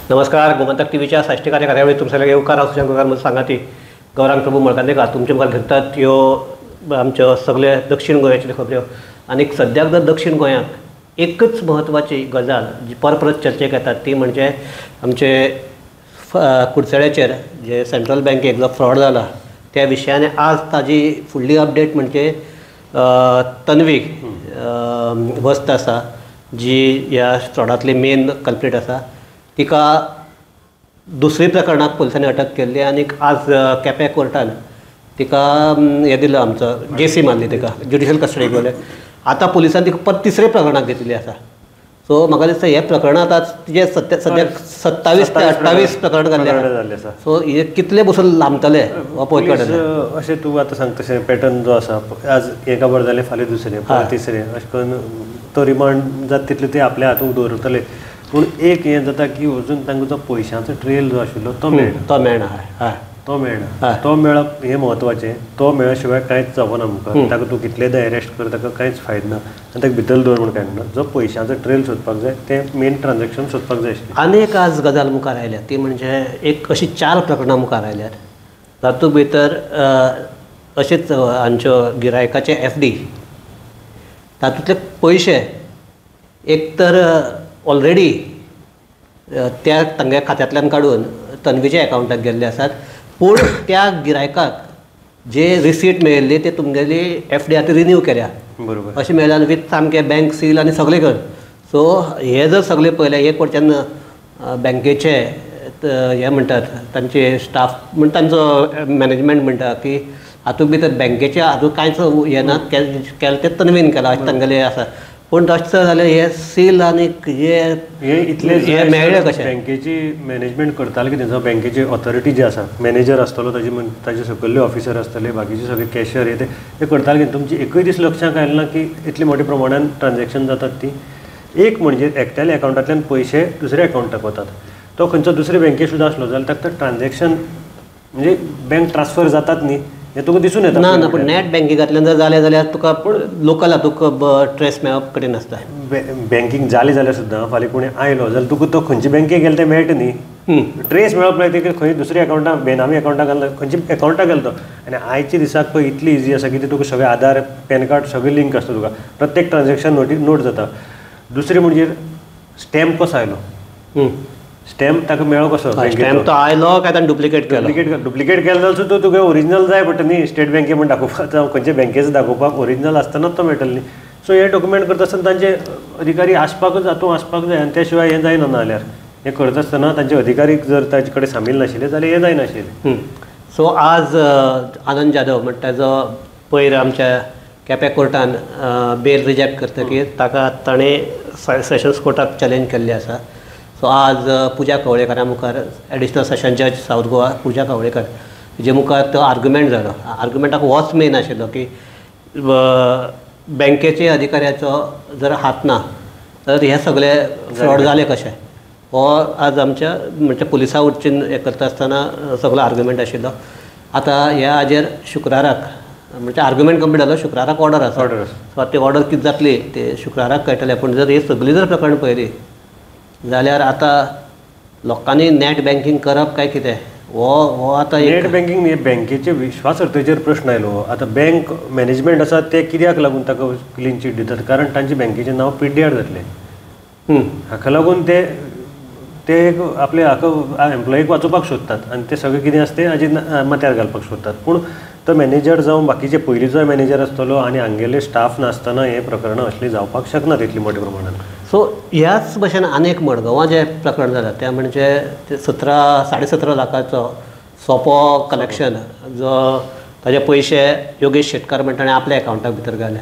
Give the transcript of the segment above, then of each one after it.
नमस्कार. गोमंतक टीव्हीच्या साष्टीकाच्या कार्यावळीत तुमच्या येवकार हांव सुशंकर म्हूण सांगाती गौरांग प्रभू मळकांदेकार तुमचे मुखार घेतात ह्यो आमच्यो सगळे दक्षिण गोंयाच्यो खबऱ्यो. आनी सद्याक जर दक्षिण गोंयांत एकच म्हत्वाची गजाल जी परत चर्चेक येता ती म्हणजे आमचे कुडचड्याचेर जे सेंट्रल बँकेक जो फ्रॉड जाला त्या विशयान आज ताजी फुडली अपडेट म्हणजे तन्वीक वस्त आसा जी ह्या फ्रॉडांतली मेन कल्प्रीट आसा तिका दुसरी प्रकरणाक पुलिसांनी अटक केल्ली आनी आज केपें कोर्टान तिका हें दिलो आमचो जेसी मारली तिका ज्युडिशियल कस्टडीक गेले. आतां पुलिसांनी तिका परत तिसरे प्रकरणाक घेतिल्ली आसा. सो म्हाका दिसता हे प्रकरणांत आज तिजे सद्याक 27 ते 28 प्रकरण जाल्ले आसा. सो हे कितले बसून लांबतले हो पळोवंक पडटलें. अशें तूं आतां सांग तशें पॅटर्न जो आसा आज हें खबर जालें फाल्यां दुसरें परत तिसरें अशें करून तो रिमांड जाता तितले ते आपल्या हातूंत दवरतले. पूण एक हें जाता की अजून तांकां जो पयशांचो ट्रेल जो आशिल्लो तो मेळना. तो मेळप हें म्हत्वाचें. तो मेळ्ळ्या शिवाय कांयच जावना आमकां. ताका तूं कितलेंय अरेस्ट कर ताका कांयच फायदो ना आनी ताका भितर दवर म्हूण कांय ना. जो पयशांचो ट्रेल सोदपाक जाय तें मेन ट्रान्जॅक्शन सोदपाक जाय आशिल्लें. आनी एक आज गजाल मुखार आयल्या ती म्हणजे एक अशी 4 प्रकरणां मुखार आयल्यात. तातूंत भितर अशेंच हांच्यो गिरायकाचे FD तातूंतले पयशे एक तर ऑलरेडी त्या तांगे खात्यांतल्यान काडून तन्वीच्या एकावंटाक गेल्ले आसात. पूण त्या गिरायकाक जे रिसीट मेळिल्ली ते तुमगेली FD आतां रिन्यू केल्या बरोबर अशें मेळ्ळें विथ सामकें बँक सील आनी सगळें करून. सो हे जर सगळें पळयलें एक वटच्यान बँकेचे हे म्हणटात तांचे स्टाफ म्हण तांचो मॅनेजमेंट म्हणटा की हातूंत भितर बँकेचे हातूंत कांयच हें ना केलें तें तन्वीन केलां अशें तांगेलें आसा. पूण तशें जालें हे सील आनी हे इतले हे मेळ्ळें कशें. बँकेची मॅनेजमेंट करताले की तेंचो बँकेची ऑथॉरिटी जी आसा मॅनेजर आसतलो ताजे सकयल्ले ऑफिसर आसतले बाकीचे सगळे कॅशियर हे करताले की तुमची एकूय दीस लक्षांत आयलें ना की इतली मोठ्या प्रमाणान ट्रान्जॅक्शन जातात ती. एक म्हणजे एकट्याल्या एकावंटांतल्यान पयशे दुसऱ्या एकावंटाक वतात. तो खंयचो दुसरे बँकेत सुद्दां आसलो जाल्यार ताका ट्रान्जॅक्शन म्हणजे बँक ट्रान्सफर जातात न्ही हें तुका दिसून येता. ना पूण नॅट बँकिंगांतल्यान जर जालें जाल्यार तुका लोकल हातूंक ट्रेस मेळप कठीण आसता. बँकींग जालें जाल्यार सुद्दां फाल्यां कोणी आयलो जाल्यार तुका तो खंयचे बँकेक गेलो तें मेळटा न्ही. ट्रेस मेळप लायक ते खंय दुसऱ्या एकावंटाक बेनामी एकावंटाक घालता खंयच्या एकावंटाक गेलो तो. आनी आयच्या दिसाक पळय इतली इजी आसा की ते तुका सगळें आधार पॅन कार्ड सगळें लिंक आसता तुका प्रत्येक ट्रान्जॅक्शन नोट जाता. दुसरें म्हणजे स्टॅम्प कसो आयलो स्टॅम्प ताका मेळ्ळो कसो. स्टॅम्प तो आयलो काय ताणें डुप्लिकेट केलो केलो जाल्यार सुद्दां तुका ओरिजिनल जाय पडटा न्ही. स्टेट बँके म्हण दाखोवपाक जावं खंयच्या बँकेचो दाखोवपाक ओरिजिनल आसतनाच तो मेळटलो न्ही. सो हे डॉक्युमेंट करता आसतना तांचे अधिकारी आसपाकूच हातूंत आसपाक जाय आनी त्या शिवाय हें जायना ना जाल्यार हें करता आसतना तांचे अधिकारी जर ताचे कडेन सामील नाशिल्ले जाल्यार हें जायनाशिल्लें. सो आज आनंद जाधव म्हणटा जो पयर आमच्या केपें कोर्टान बेल रिजेक्ट करतकीर ताका ताणें सेशन्स कोर्टाक चॅलेंज केल्ली आसा. सो आज पुजा कवळेकरा मुखार एडिशनल सेशन जज सावथ गोवा पुजा कवळेकर जे मुखार तो आर्ग्युमेंट जालो. आर्ग्युमेंटाक होच मेन आशिल्लो की बँकेचे अधिकाऱ्याचो जर हात ना जाल्यार हे सगळे फ्रॉड जाले कशें हो आज आमच्या म्हणजे पुलिसा वटच्यान हें करता आसतना सगळो आर्ग्युमेंट आशिल्लो. आतां ह्या हाजेर शुक्राराक म्हणजे आर्ग्युमेंट कंप्लीट जालो शुक्राराक ऑर्डर आसा. सो ती ऑर्डर कितें जातली ते शुक्राराक कळटलें. पूण जर ही सगळीं जर प्रकरण पळयली जाल्यार आतां लोकांनी नॅट बँकिंग करप काय कितें हो आतां नॅट बँकिंग न्ही बँकेचे विश्वासार्हतेचेर प्रश्न आयलो. आतां बँक मॅनेजमेंट आसा ते कित्याक लागून ताका क्लीन चीट दितात कारण तांचे बँकेचें नांव PDR जातलें. हाका लागून ते आपले हाका एम्प्लॉयीक वाचोवपाक सोदतात आनी ते सगळें कितें आसता तें हाजेर माथ्यार घालपाक सोदतात. पूण तो मॅनेजर जावं बाकीचे पयलींचो मॅनेजर आसतलो आनी हांगेले स्टाफ नासतना हे प्रकरणां असलीं जावपाक शकनात इतली मोठ्या प्रमाणान. सो ह्याच भशेन आनीक मडगांवां जें प्रकरण जालां तें म्हणजे 17.5 लाखाचो सोपो कलेक्शन जो ताजे पयशे योगेश शेटकार म्हणटा ताणें आपल्या एकावंटाक भितर घाले.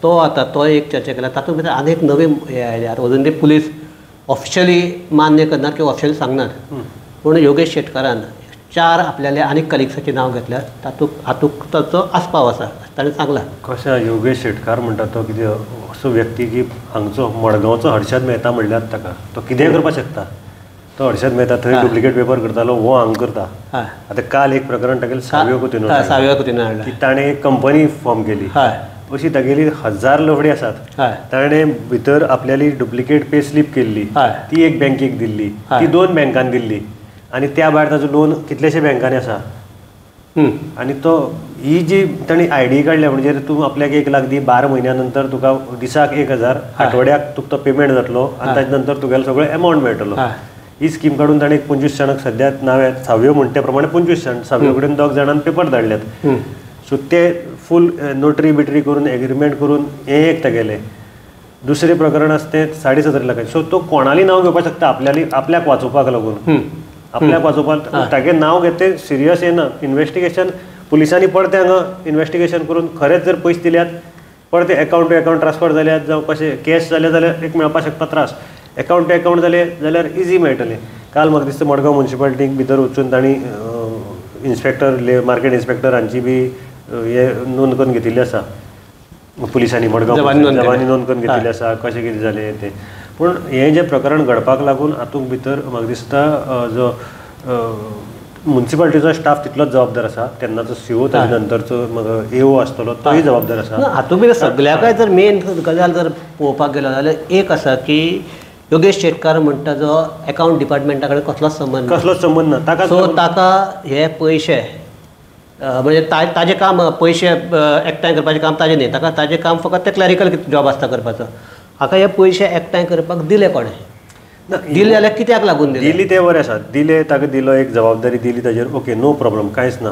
तो एक चर्चा केला. तातूंत भितर आनीक नवी हे आयल्यात. अजून ती पुलीस ऑफिशियली मान्य करनात किंवा ऑफिशियली सांगनात. पूण योगेश शेटकारान 4 आपल्याले आनीक कलिग्साची नांव घेतल्यात हातूंत ताचो आस्पाव आसा ताणें सांगलां. कशें योगेश शेटकार म्हणटा तो कितें असो व्यक्ती की हांगचो मडगांवचो हर्षद मेहता म्हणल्यार ताका तो कितेंय करपाक शकता. तो हर्षद मेहता थंय डुप्लिकेट पेपर करतालो हो हांगा करता. आतां काल एक प्रकरण तागेलें साव्य कुतीन हाडलें की ताणें एक कंपनी फॉर्म केली अशी तागेली 1000 लफडी आसात. ताणें भितर आपल्याली डुप्लिकेट पे स्लीप केल्ली, ती एक बँकेक दिल्ली, ती 2 बँकांक दिल्ली आनी त्या भायर ताजो लोन कितलेशे बँकांनी आसा. आनी तो ही जी ताणी आयडी काडल्या म्हणजे तूं आपल्याक 1 लाख दी 12 म्हयन्या नंतर तुका दिसाक 1000, आठवड्याक तुका तो पेमेंट जातलो आनी ताजे नंतर तुगेलो सगळो अमावंट मेळटलो. ही स्कीम काडून ताणें 25 जाणांक सद्याक नाव्यात 6व्यो म्हणटे प्रमाणे 25 जाण 6व्यो कडेन 2 जाणांक पेपर धाडल्यात. सो ते फूल नोटरी बिटरी करून एग्रीमेंट करून हे एक तेगेले. दुसरें प्रकरण आसा तें 17.5 लाखांचें. सो तो कोणाली नांव घेवपाक शकता आपल्याक वाचोवपाक लागून. आपल्याक वाचोवपाक तागे नांव घेते सिरियस येना. इन्वेस्टिगेशन पुलिसांनी परते हांगा इन्वेस्टिगेशन करून खरेंच जर पयशे दिल्यात परते अकावंट टू अकावंट ट्रान्सफर जाल्यात जावं कशें कॅश जाले जाल्यार एक मेळपाक शकता त्रास. अकावंट टू अकावंट जाले जाल्यार इजी मेळटलें. काल म्हाका दिसता मडगांव म्युन्सिपालिटीक भितर वचून तांणी इन्स्पेक्टर मार्केट इन्स्पेक्टर हांची बी हे नोंद करून घेतिल्ली आसा. पुलिसांनी मडगांव जवानी नोंद करून घेतिल्ली आसा कशें कितें जालें तें. पूण हें जें प्रकरण घडपाक लागून हातूंत भितर म्हाका दिसता जो म्युन्सिपालिटीचो स्टाफ तितलोच जबाबदार आसा. तेन्नाचो सीओ ताजे नंतरचो एओ आसतलो तोय जबाबदार आसा. हातूंत भितर सगळ्याकय जर मेन गजाल जर पळोवपाक गेलो जाल्यार एक आसा की योगेश शेटकार म्हणटा जो अकावंट डिपार्टमेंटा कडेन कसलोच संबंध ना. सो ताका हे पयशे म्हणजे ताजें काम पयशे एकठांय करपाचें काम ताजें न्ही. ताजें काम फकत ते क्लॅरिकल जॉब आसता करपाचो. हाका हे पयशे एकठांय करपाक दिले कोणें? दिले जाल्यार कित्याक लागून दिली ते बरें आसा. दिले ताका दिलो एक जबाबदारी दिली ताजेर ओके नो प्रॉब्लम कांयच ना.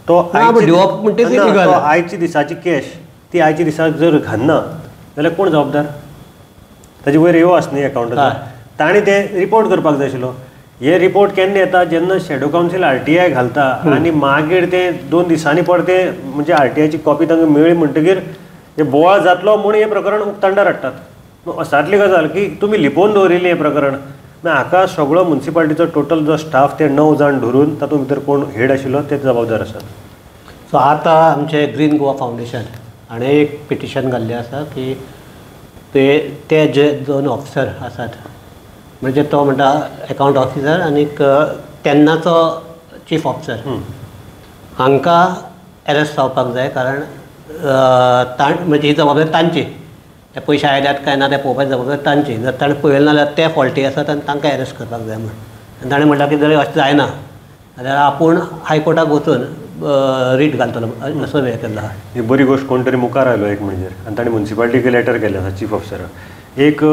तो आयची दिसाची कॅश ती आयच्या दिसाक जर घालना जाल्यार कोण जबाबदार? ताजे वयर येवो आसता न्ही अकावंटाचो. ताणें तें रिपोर्ट करपाक जाय आशिल्लो. हे रिपोर्ट केन्ना येता जेन्ना शेडो कावन्सील RTI घालता आनी मागीर ते 2 दिसांनी परते म्हणजे RTIची कॉपी तांकां मेळ्ळी म्हणटगीर हे बोवाळ जातलो म्हणून हे प्रकरण उक्ताडार हाडटात. असातली गजाल की तुमी लिपोवन दवरिल्लें हें प्रकरण. हाका सगळो म्युन्सिपालिटीचो टोटल जो स्टाफ ते 9 जाण धरून तातूंत भितर कोण हेड आशिल्लो ते जबाबदार आसात. सो आतां आमचें ग्रीन गोवा फावंडेशन हाणें एक पिटिशन घाल्लें आसा की ते जे 2 ऑफिसर आसात म्हणजे तो म्हणटा अकावंट ऑफिसर आनीक तेन्नाचो चीफ ऑफिसर हांकां अरेस्ट जावपाक जाय. कारण म्हणजे ही जबाबदारी तांची. ते पयशे आयल्यात काय ना ते पळोवपाची जबाबदारी तांची. जर ताणें पळयलें नाल्यार ते फॉल्टी आसात आनी तांकां अरेस्ट करपाक जाय म्हणून. आनी ताणें म्हणटा की जर अशें जायना जाल्यार आपूण हायकोर्टाक वचून रीट घालतलो असो हें केल्लो आहा. ही बरी गोश्ट कोण तरी मुखार आयलो एक म्हणजे. आनी ताणें म्युन्सिपालिटीक लेटर केल्लें आसा चीफ ऑफिसराक. एक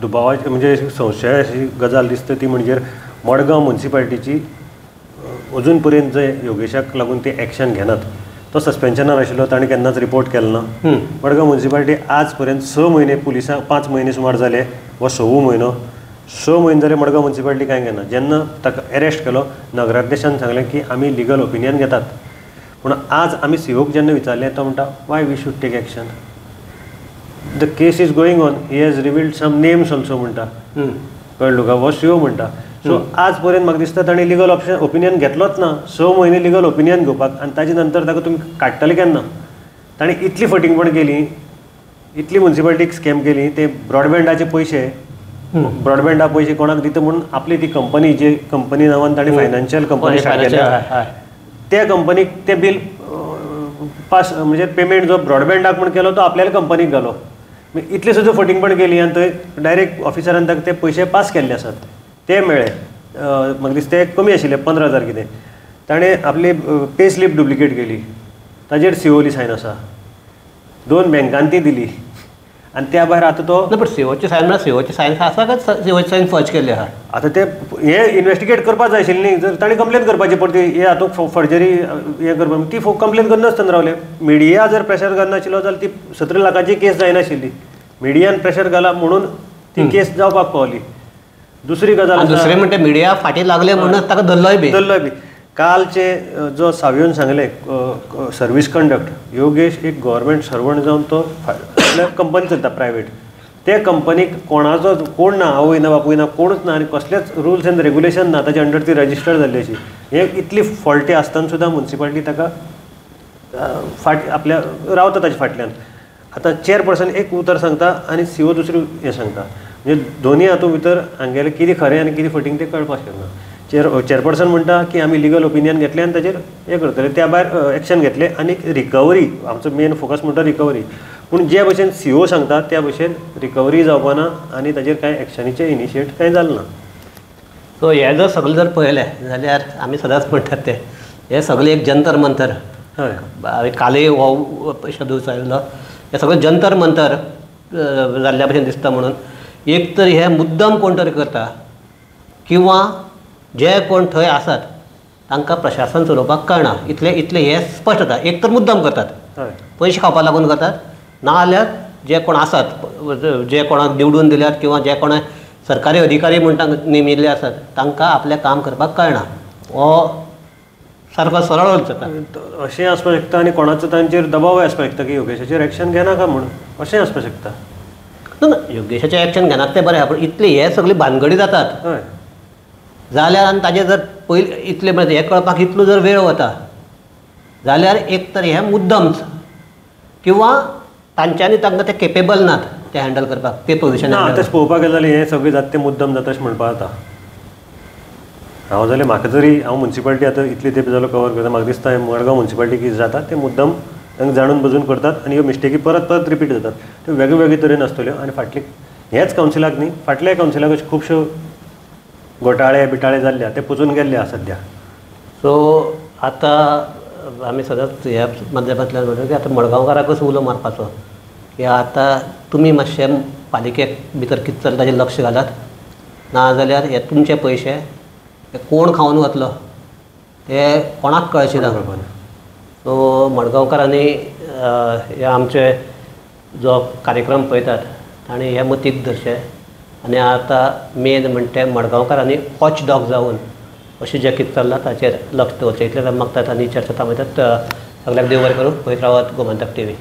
दुबावाची म्हणजे संशय अशी गजाल दिसता ती म्हणजे मडगांव म्युन्सिपालिटीची अजून पर्यंत जे योगेशाक लागून ते एक्शन घेनात. तो सस्पेन्शनार आशिल्लो ताणें केन्नाच रिपोर्ट केलो ना. मडगांव म्युन्सिपालिटी आज पर्यंत 6 म्हयने पुलिसांक 5 म्हयने सुमार जाले हो 6वो म्हयनो 6 म्हयने जाले मडगांव म्युन्सिपालिटी कांय घेना. जेन्ना ताका अरेस्ट केलो नगराध्यक्षान सांगलें की आमी लिगल ओपिनियन घेतात. पूण आज आमी सीओक जेन्ना विचारलें तो म्हणटा why we should take action. The case is going on. He has revealed some names also म्हणटा. कळ्ळो का? हो सीओ म्हणटा. सो आज पर्यंत म्हाका दिसता ताणें लिगल ओपिनियन घेतलोच ना. 6 म्हयने लिगल ओपिनियन घेवपाक आनी ताजे नंतर ताका तुमी काडटले केन्ना? ताणें इतली फटींगपण केली, इतली म्युन्सिपालिटीक स्कॅम केली. ते ब्रॉडबँडाचे पयशे ब्रॉडबँडा पयशे कोणाक दिता म्हणून आपली ती कंपनी जी कंपनी नांवान ताणें फायनान्शियल कंपनी स्टार्ट केल्या त्या कंपनीक ते बील पास म्हणजे पेमेंट जो ब्रॉडबँडाक म्हण केलो तो आपल्याला कंपनीक घालो. इतली सुद्दां फटींगपण केली आनी थंय डायरेक्ट ऑफिसरान ताका ते पयशे पास केल्ले आसात. ते मेळ्ळे. म्हाका दिसता ते कमी आशिल्ले 15,000 कितें. ताणें आपली पे स्लीप डुप्लिकेट केली. ताजेर सीओली सायन आसा. 2 बँकांनी ती दिली आनी त्या भायर आतां तो पण सीओची सायन म्हणल्यार सीओची सायन आसा काय सीओची सायन फर्ज केल्ली आहा? आतां ते हे इन्वेस्टिगेट करपाक जाय आशिल्ली न्ही. जर ताणें कंप्लेन करपाची पडटी हे हातूंत फर्जरी हें करपाक ती कंप्लेन करनासतना रावले. मिडिया जर प्रेशर करनाशिल्लो जाल्यार ती 17 लाखाची केस जायनाशिल्ली. मिडियान प्रेशर घाला म्हणून ती केस जावपाक पावली. दुसरी गजाल दुसरी म्हणटा मिडिया फाटी लागले म्हणून ताका धरलोय बी. कालचे जो सावयन सांगले सर्वीस कंडक्ट योगेश एक गव्हर्मेंट सर्वंट जावन तो आपल्या कंपनी चलता प्रायवेट. ते कंपनीक कोणाचो कोण ना आवय ना बापूय ना कोणूच ना आनी कसलेच रुल्स एंड रेग्युलेशन ना ताचे अंडर ती रजिस्टर्ड जाल्ली अशी. हे इतली फॉल्टी आसतना सुद्दां म्युन्सिपालिटी ताका आपल्या रावता ताच्या फाटल्यान. आतां चेअरपर्सन एक उतर सांगता आनी सीओ दुसरी हें सांगता. म्हणजे दोनी हातूंत भितर हांगेलें कितें खरें आनी कितें फटींग तें कळपाक शकना. चेअरपर्सन म्हणटा की आमी लिगल ओपिनियन घेतले आनी ताजेर हें करतले, त्या भायर एक्शन घेतले. आनी रिकवरी, आमचो मेन फोकस म्हणटा रिकवरी. पूण जे भशेन CEO सांगता त्या भशेन रिकवरी जावपाना आनी ताजेर कांय एक्शनीचें इनिशिएट कांय जालें ना. सो हें जर सगळें जर पळयलें जाल्यार आमी सदांच म्हणटात ते हें सगळें एक जंतर मंतर. हय, हांवें कालय हो शब्द उचललो. हें सगळें जंतर मंतर जाल्ल्या भशेन दिसता. म्हणून एक तर हे मुद्दम कोण तरी करता किंवा जे कोण थंय आसात तांकां प्रशासन चलोवपाक कळना. इतले हे स्पश्ट जाता. एक तर मुद्दम करतात, हय, पयशे खावपाक लागून करतात, नाजाल्यार जे कोण आसात, जे कोणाक निवडून दिल्यात किंवा जे कोण सरकारी अधिकारी म्हूण तांकां नेमिल्ले आसात तांकां आपलें काम करपाक कळना. हो सारको सरळ जाता. अशें आसपाक शकता. आनी कोणाचो तांचेर दबावय आसपाक शकता की योगेशाचेर एक्शन घेनाका म्हणून, अशेंय आसपाक शकता. ना योगेशाचें एक्शन घेनात तें बरें आहा, पूण इतले हे सगळी भानगडी जातात हय, जाल्यार आनी ताजें जर पयलीं इतलें म्हणजे हें कळपाक इतलो जर वेळ वता जाल्यार एक तर हें मुद्दमच किंवा तांच्यांनी तांकां ते केपेबल नात ते हँडल करपाक, ते पोजिशन. ना तशें पळोवपाक गेलें जाल्यार हें सगळें जाता तें मुद्दम जाता अशें म्हणपाक जाता. हांव जाल्यार म्हाका जरी हांव म्युन्सिपालिटी आतां इतली तेंप जालो कवर करता, म्हाका दिसता मडगांव म्युन्सिपालिटी कितें जाता तें मुद्दम तांकां जाणून बुजून करतात आनी ह्यो मिस्टेकी परत परत रिपीट जातात. त्यो वेगळे वेगळे तरेन आसतल्यो. आनी फाटले हेच कावन्सिलाक न्ही, फाटल्या कावन्सिलाक अश्यो खुबश्यो घोटाळे बिटाळे जाल्ल्या ते पुजून गेल्ले आसा सद्या. सो आतां आमी सदांच ह्या माध्यमांतल्यान म्हणटा की आतां मडगांवकारांकच उलो मारपाचो की आतां तुमी मातशें पालिकेक भितर कितें चलता ताजेर लक्ष घालात, नाजाल्यार हे तुमचे पयशे हे कोण खावन वतलो ते कोणाक कळचे ना. सो मडगांवकारांनी हे आमचे जो कार्यक्रम पळयतात तांणी हे मतीक धरचें आनी आतां मेन म्हणटा मडगांवकारांनी वॉच डॉग जावन अशें जें कितें चल्लां ताचेर लक्ष दवरचें. इतलें मागतात आनी चर्चा थांबयतात. सगळ्याक देव बरें करूं. पळयत रावात गोमंतक TV.